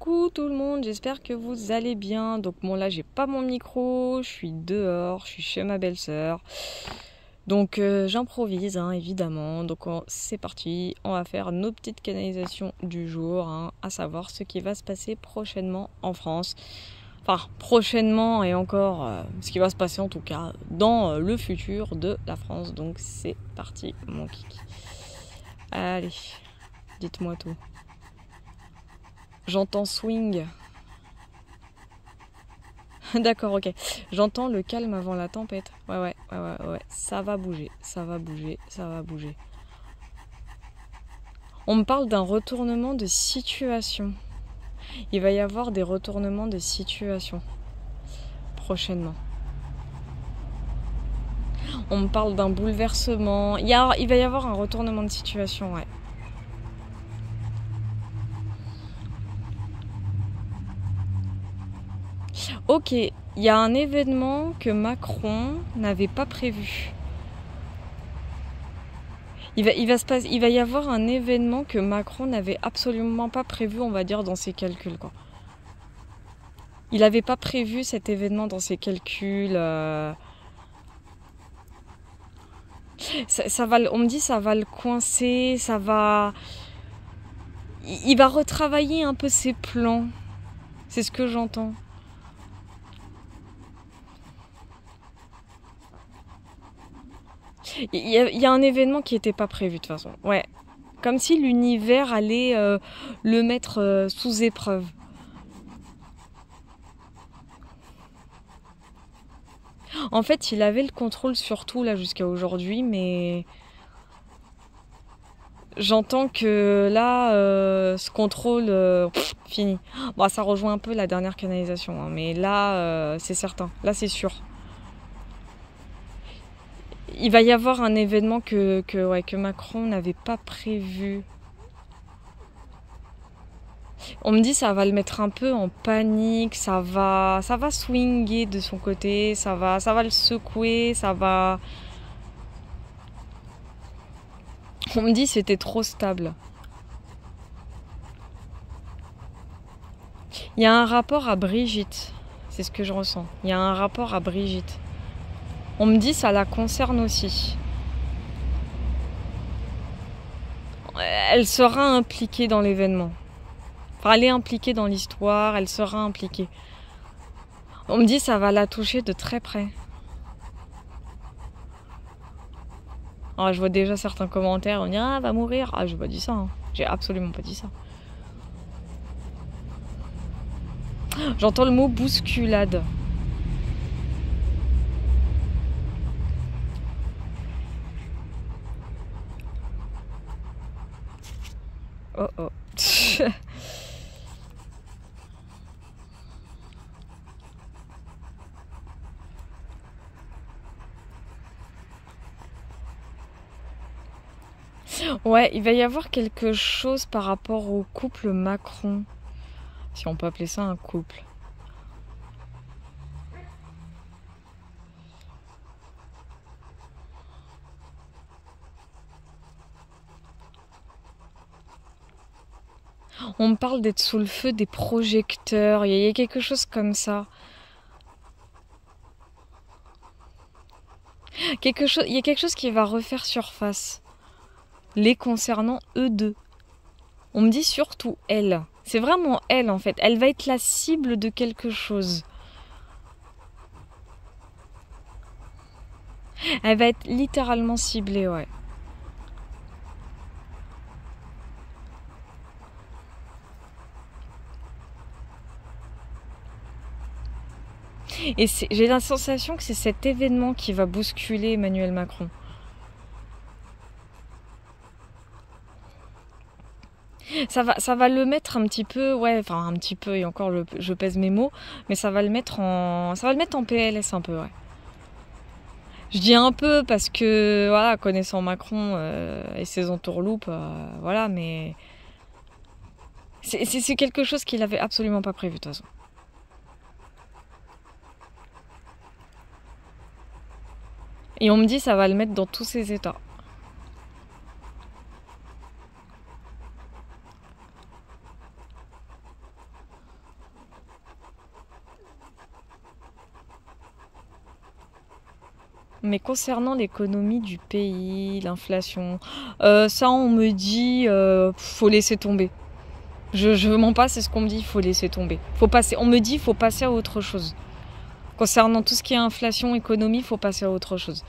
Coucou tout le monde, j'espère que vous allez bien. Donc bon là j'ai pas mon micro, je suis dehors, je suis chez ma belle-sœur. Donc j'improvise évidemment. Donc c'est parti, on va faire nos petites canalisations du jour, à savoir ce qui va se passer prochainement en France. Enfin prochainement et encore ce qui va se passer en tout cas dans le futur de la France. Donc c'est parti mon kiki. Allez, dites-moi tout. J'entends swing. D'accord, ok. J'entends le calme avant la tempête. Ouais. Ça va bouger, ça va bouger, ça va bouger. On me parle d'un retournement de situation. Il va y avoir des retournements de situation prochainement. On me parle d'un bouleversement. Il va y avoir un retournement de situation, ouais. Ok, il y a un événement que Macron n'avait pas prévu. Il va y avoir un événement que Macron n'avait absolument pas prévu, on va dire, dans ses calculs, quoi. Il n'avait pas prévu cet événement dans ses calculs. On me dit ça va le coincer, ça va... Il va retravailler un peu ses plans. C'est ce que j'entends. Il y a un événement qui n'était pas prévu de toute façon. Ouais. Comme si l'univers allait le mettre sous épreuve. En fait, il avait le contrôle sur tout là jusqu'à aujourd'hui, mais j'entends que là, ce contrôle, fini. Bon, ça rejoint un peu la dernière canalisation, mais là, c'est certain. Là, c'est sûr. Il va y avoir un événement que Macron n'avait pas prévu. On me dit ça va le mettre un peu en panique, ça va swinguer de son côté, ça va le secouer, ça va... On me dit c'était trop stable. Il y a un rapport à Brigitte, c'est ce que je ressens. Il y a un rapport à Brigitte. On me dit ça la concerne aussi. Elle sera impliquée dans l'événement. Enfin, elle est impliquée dans l'histoire, elle sera impliquée. On me dit ça va la toucher de très près. Alors, je vois déjà certains commentaires, on dit ah, elle va mourir. Ah, j'ai pas dit ça. J'ai absolument pas dit ça. J'entends le mot bousculade. Oh. Ouais, il va y avoir quelque chose par rapport au couple Macron. Si on peut appeler ça un couple. On me parle d'être sous le feu des projecteurs. Il y a quelque chose comme ça. Il y a quelque chose qui va refaire surface. Les concernant eux deux. On me dit surtout elle. C'est vraiment elle en fait. Elle va être la cible de quelque chose. Elle va être littéralement ciblée, ouais. Et j'ai la sensation que c'est cet événement qui va bousculer Emmanuel Macron. Ça va le mettre un petit peu, ouais, enfin un petit peu, et encore je pèse mes mots, mais ça va le mettre en PLS un peu, ouais. Je dis un peu parce que, voilà, connaissant Macron et ses entourloupes, voilà, mais c'est quelque chose qu'il avait absolument pas prévu de toute façon. Et on me dit ça va le mettre dans tous ses états. Mais concernant l'économie du pays, l'inflation, ça on me dit faut laisser tomber. Je mens pas, c'est ce qu'on me dit, il faut laisser tomber. On me dit faut passer à autre chose. Concernant tout ce qui est inflation, économie, il faut passer à autre chose.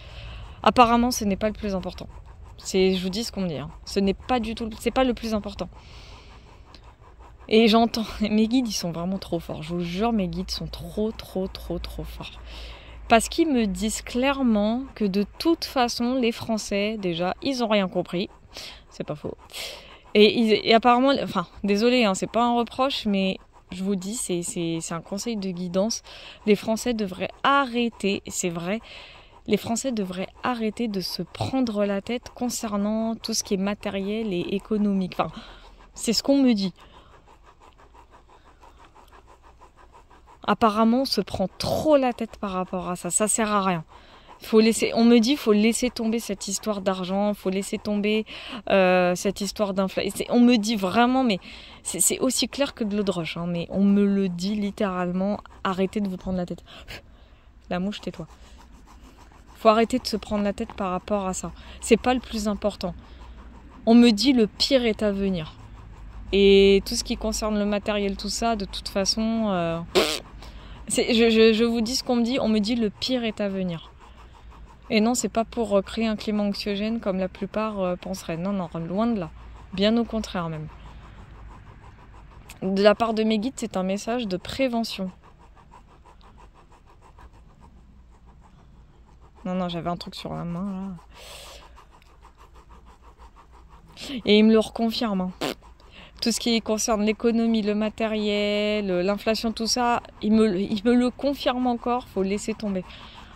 Apparemment, ce n'est pas le plus important. Je vous dis ce qu'on me dit. Hein. Ce n'est pas du tout, c'est pas le plus important. Et j'entends, mes guides, ils sont vraiment trop forts. Je vous jure, mes guides sont trop forts. Parce qu'ils me disent clairement que de toute façon, les Français, déjà, ils ont rien compris. C'est pas faux. Et apparemment, enfin, désolé, hein, c'est pas un reproche, mais je vous dis, c'est un conseil de guidance. Les Français devraient arrêter, c'est vrai, les Français devraient arrêter de se prendre la tête concernant tout ce qui est matériel et économique. Enfin, c'est ce qu'on me dit. Apparemment, on se prend trop la tête par rapport à ça. Ça sert à rien. On me dit qu'il faut laisser tomber cette histoire d'argent, il faut laisser tomber cette histoire d'inflation. On me dit vraiment, mais c'est aussi clair que de l'eau de roche, hein, mais on me le dit littéralement, arrêtez de vous prendre la tête. La mouche, tais-toi. Faut arrêter de se prendre la tête par rapport à ça. C'est pas le plus important. On me dit le pire est à venir. Et tout ce qui concerne le matériel, tout ça, de toute façon, je vous dis ce qu'on me dit, on me dit le pire est à venir. Et non, c'est pas pour créer un climat anxiogène comme la plupart penseraient. Non, loin de là. Bien au contraire même. De la part de mes guides, c'est un message de prévention. Non, j'avais un truc sur la main là. Et ils me le reconfirment. Hein. Tout ce qui concerne l'économie, le matériel, l'inflation, tout ça, ils me le confirment encore. Faut laisser tomber.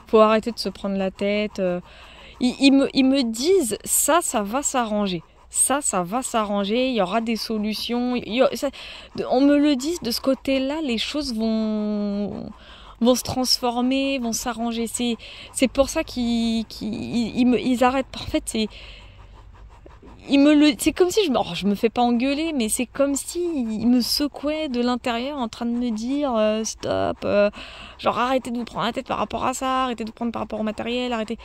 Faut arrêter de se prendre la tête. Ils me disent ça va s'arranger. Ça va s'arranger. Il y aura des solutions. On me le dit de ce côté-là, les choses vont se transformer, vont s'arranger. C'est pour ça qu'ils arrêtent. En fait, c'est comme si je me fais pas engueuler, mais c'est comme si il me secouait de l'intérieur en train de me dire stop, genre arrêtez de vous prendre la tête par rapport à ça, arrêtez de vous prendre par rapport au matériel, arrêtez.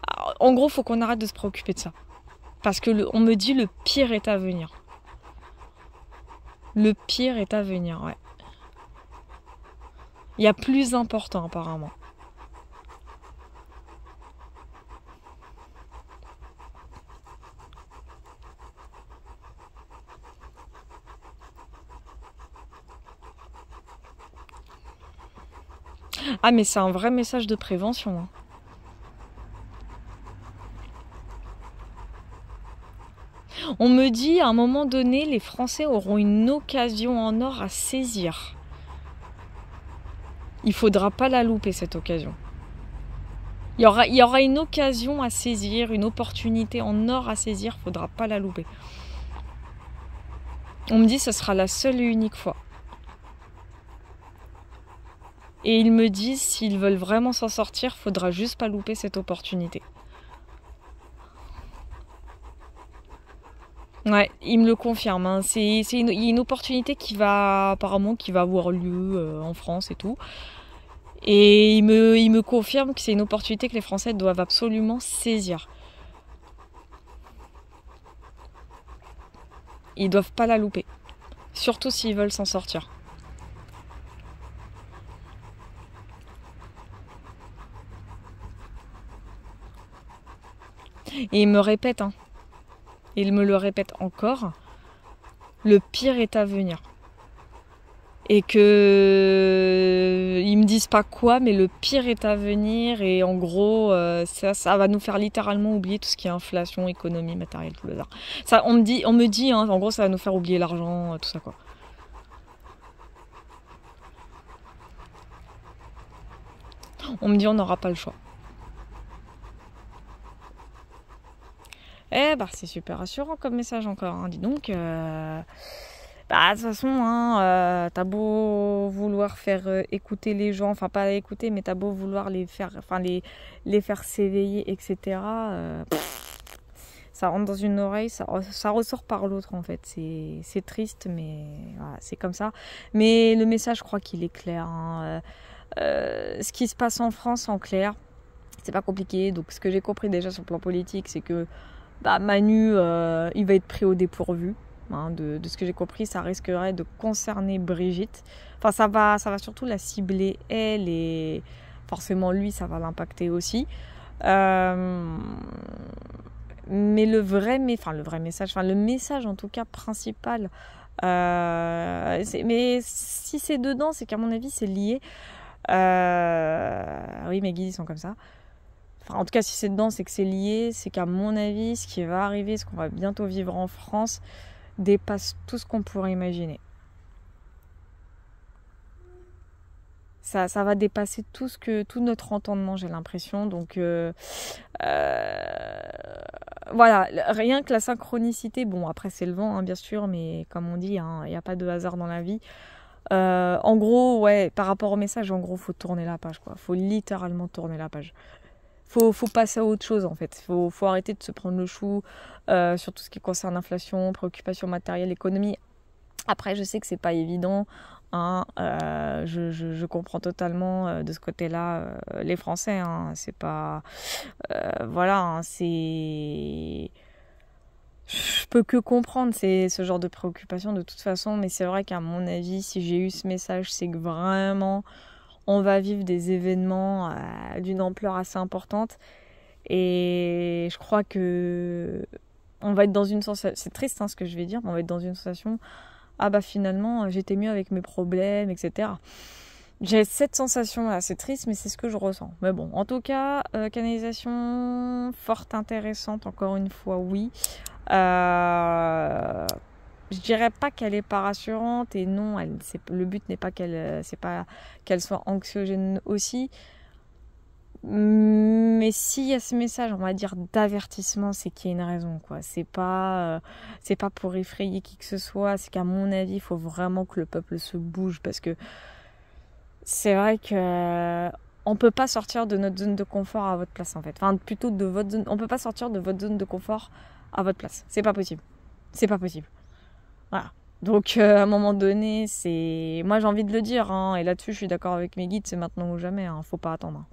Alors, en gros, faut qu'on arrête de se préoccuper de ça, parce que on me dit le pire est à venir. Le pire est à venir, ouais. Il y a plus important apparemment. Ah mais c'est un vrai message de prévention. Hein. On me dit à un moment donné, les Français auront une occasion en or à saisir. Il faudra pas la louper cette occasion. Il y aura une occasion à saisir, une opportunité en or à saisir, faudra pas la louper. On me dit que ce sera la seule et unique fois. Et ils me disent, s'ils veulent vraiment s'en sortir, faudra juste pas louper cette opportunité. Ouais, ils me le confirment. Hein. Il y a une opportunité qui va avoir lieu en France et tout. Et ils me confirment que c'est une opportunité que les Français doivent absolument saisir. Ils doivent pas la louper. Surtout s'ils veulent s'en sortir. Et ils me répètent, hein. Ils me le répètent encore, le pire est à venir. Et que ils me disent pas quoi, mais le pire est à venir. Et en gros, ça va nous faire littéralement oublier tout ce qui est inflation, économie, matériel, tout le bazar. Ça, on me dit, hein, en gros, ça va nous faire oublier l'argent, tout ça quoi. On me dit on n'aura pas le choix. Eh bah c'est super rassurant comme message encore, hein. Dis donc, de toute façon, hein, t'as beau vouloir faire écouter les gens, enfin pas écouter, mais t'as beau vouloir les faire s'éveiller, etc. Ça rentre dans une oreille, ça ressort par l'autre en fait. C'est triste, mais voilà, c'est comme ça. Mais le message, je crois qu'il est clair. Hein. Ce qui se passe en France, en clair, c'est pas compliqué. Donc ce que j'ai compris déjà sur le plan politique, c'est que Manu, il va être pris au dépourvu. Hein, de ce que j'ai compris, ça risquerait de concerner Brigitte. Enfin, ça va surtout la cibler, elle, et forcément lui, ça va l'impacter aussi. Mais le message en tout cas principal, mais si c'est dedans, c'est qu'à mon avis, c'est lié. Oui, mes guides, ils sont comme ça. Enfin, en tout cas, si c'est dedans, c'est que c'est lié. C'est qu'à mon avis, ce qui va arriver, ce qu'on va bientôt vivre en France, dépasse tout ce qu'on pourrait imaginer. Ça va dépasser tout notre entendement, j'ai l'impression. Donc voilà, rien que la synchronicité. Bon, après c'est le vent, hein, bien sûr, mais comme on dit, il n'y a pas de hasard dans la vie. En gros, ouais, par rapport au message, en gros, faut tourner la page, quoi. Faut littéralement tourner la page. Faut passer à autre chose, en fait. Faut arrêter de se prendre le chou sur tout ce qui concerne l'inflation, préoccupations matérielles, économie. Après, je sais que c'est pas évident. Hein, je comprends totalement de ce côté-là les Français. Hein, c'est pas, voilà, hein, c'est. Je peux que comprendre ce genre de préoccupation de toute façon, mais c'est vrai qu'à mon avis, si j'ai eu ce message, c'est que vraiment on va vivre des événements d'une ampleur assez importante. Et je crois que on va être dans une sensation, c'est triste hein, ce que je vais dire, mais on va être dans une sensation, finalement j'étais mieux avec mes problèmes, etc. J'ai cette sensation là, c'est triste mais c'est ce que je ressens. Mais bon, en tout cas, canalisation forte, intéressante, encore une fois, oui. Je dirais pas qu'elle est pas rassurante, et non, le but n'est pas qu'elle soit anxiogène aussi. Mais s'il y a ce message, on va dire, d'avertissement, c'est qu'il y a une raison, quoi. C'est pas pour effrayer qui que ce soit. C'est qu'à mon avis, il faut vraiment que le peuple se bouge, parce que c'est vrai que on peut pas sortir de notre zone de confort à votre place, en fait. Enfin, plutôt de votre zone. On peut pas sortir de votre zone de confort à votre place. C'est pas possible. C'est pas possible. Voilà. Donc, à un moment donné, moi, j'ai envie de le dire, hein, et là-dessus, je suis d'accord avec mes guides, c'est maintenant ou jamais. Hein. Faut pas attendre.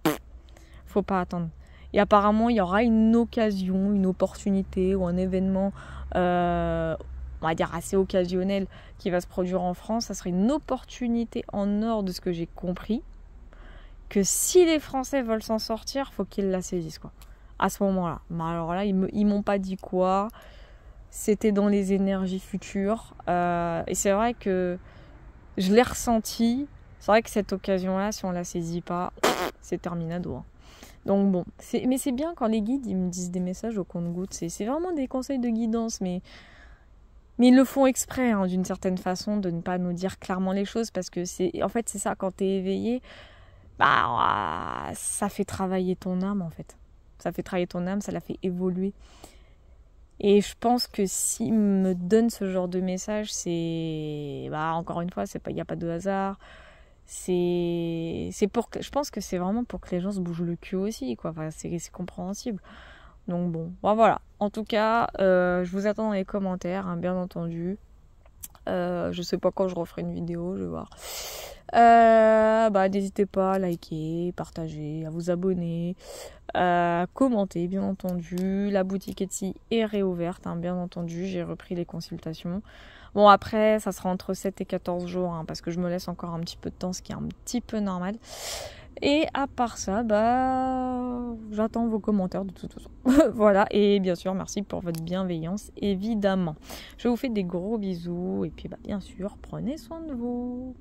Faut pas attendre. Et apparemment, il y aura une occasion, une opportunité ou un événement, on va dire assez occasionnel, qui va se produire en France. Ça serait une opportunité en or, de ce que j'ai compris, que si les Français veulent s'en sortir, faut qu'ils la saisissent, quoi. À ce moment-là. Mais alors là, ils m'ont pas dit quoi. C'était dans les énergies futures. Et c'est vrai que je l'ai ressenti. C'est vrai que cette occasion-là, si on la saisit pas, c'est terminado. Hein. Donc bon, mais c'est bien quand les guides ils me disent des messages au compte-gouttes. C'est vraiment des conseils de guidance, mais ils le font exprès, hein, d'une certaine façon, de ne pas nous dire clairement les choses, parce que c'est ça, quand t'es éveillé, ça fait travailler ton âme, en fait. Ça fait travailler ton âme, ça la fait évoluer. Et je pense que s'ils me donnent ce genre de message, c'est encore une fois, il n'y a pas de hasard. Je pense que c'est vraiment pour que les gens se bougent le cul aussi, quoi. Enfin, c'est compréhensible. Donc bon, voilà. En tout cas, je vous attends dans les commentaires, hein, bien entendu. Je sais pas quand je referai une vidéo, je vais voir. N'hésitez pas à liker, partager, à vous abonner, commenter, bien entendu. La boutique Etsy est réouverte, hein, bien entendu. J'ai repris les consultations. Bon, après, ça sera entre 7 et 14 jours, hein, parce que je me laisse encore un petit peu de temps, ce qui est un petit peu normal. Et à part ça, j'attends vos commentaires de toute façon. Voilà, et bien sûr, merci pour votre bienveillance, évidemment. Je vous fais des gros bisous, et puis bien sûr, prenez soin de vous.